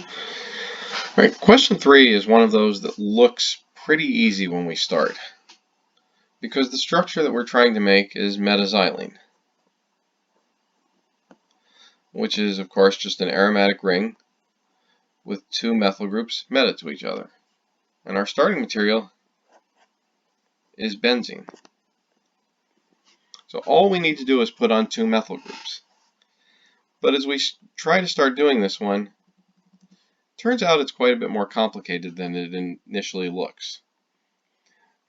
All right, question 3 is one of those that looks pretty easy when we start, because the structure that we're trying to make is metaxylene, which is of course just an aromatic ring with two methyl groups meta to each other. And our starting material is benzene. So all we need to do is put on two methyl groups. But as we try to start doing this one, turns out it's quite a bit more complicated than it initially looks.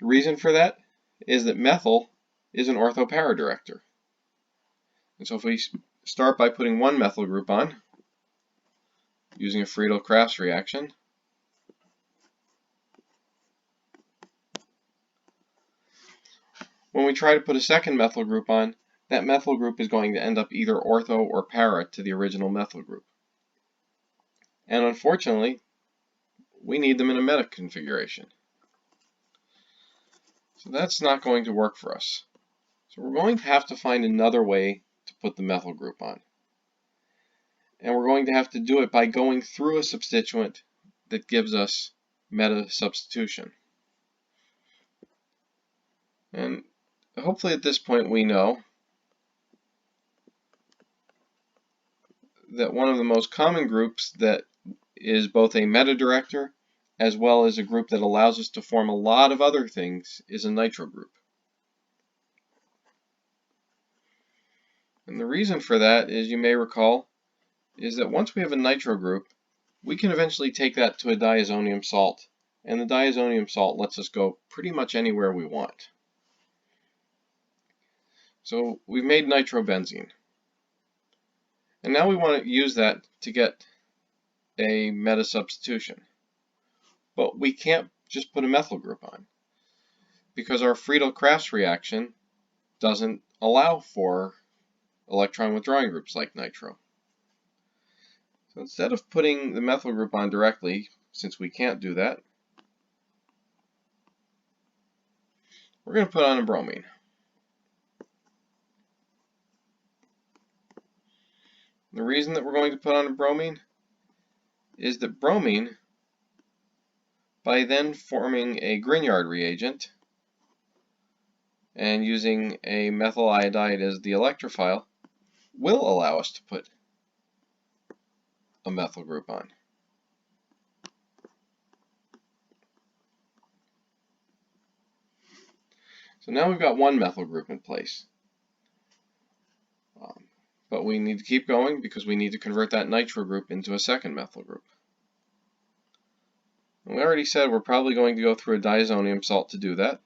The reason for that is that methyl is an orthopara director. And so if we start by putting one methyl group on, using a Friedel-Crafts reaction, when we try to put a second methyl group on, that methyl group is going to end up either ortho or para to the original methyl group. And unfortunately, we need them in a meta configuration. So that's not going to work for us. So we're going to have to find another way to put the methyl group on. And we're going to have to do it by going through a substituent that gives us meta substitution. And hopefully at this point we know that one of the most common groups that is both a meta director as well as a group that allows us to form a lot of other things is a nitro group. And the reason for that, as you may recall, is that once we have a nitro group, we can eventually take that to a diazonium salt, and the diazonium salt lets us go pretty much anywhere we want. So we've made nitrobenzene, and now we want to use that to get a meta substitution. But we can't just put a methyl group on, because our Friedel-Crafts reaction doesn't allow for electron withdrawing groups like nitro. So instead of putting the methyl group on directly, since we can't do that, we're going to put on a bromine. The reason that we're going to put on a bromine is that bromine, by then forming a Grignard reagent and using a methyl iodide as the electrophile, will allow us to put a methyl group on. So now we've got one methyl group in place. But we need to keep going because we need to convert that nitro group into a second methyl group. And we already said we're probably going to go through a diazonium salt to do that.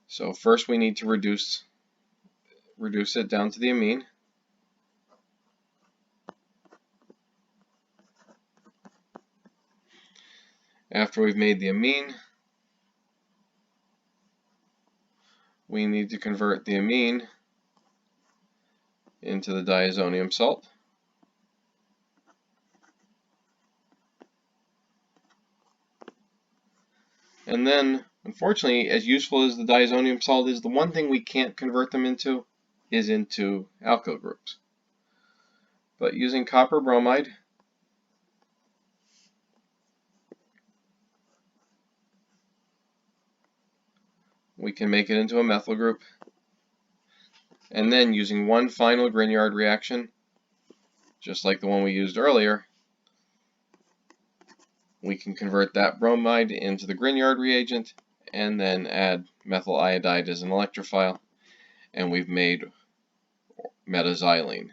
So first we need to reduce it down to the amine. After we've made the amine, we need to convert the amine into the diazonium salt. And then, unfortunately, as useful as the diazonium salt is, the one thing we can't convert them into is into alkyl groups. But using copper bromide, we can make it into a methyl group. And then using one final Grignard reaction, just like the one we used earlier, we can convert that bromide into the Grignard reagent and then add methyl iodide as an electrophile, and we've made metaxylene.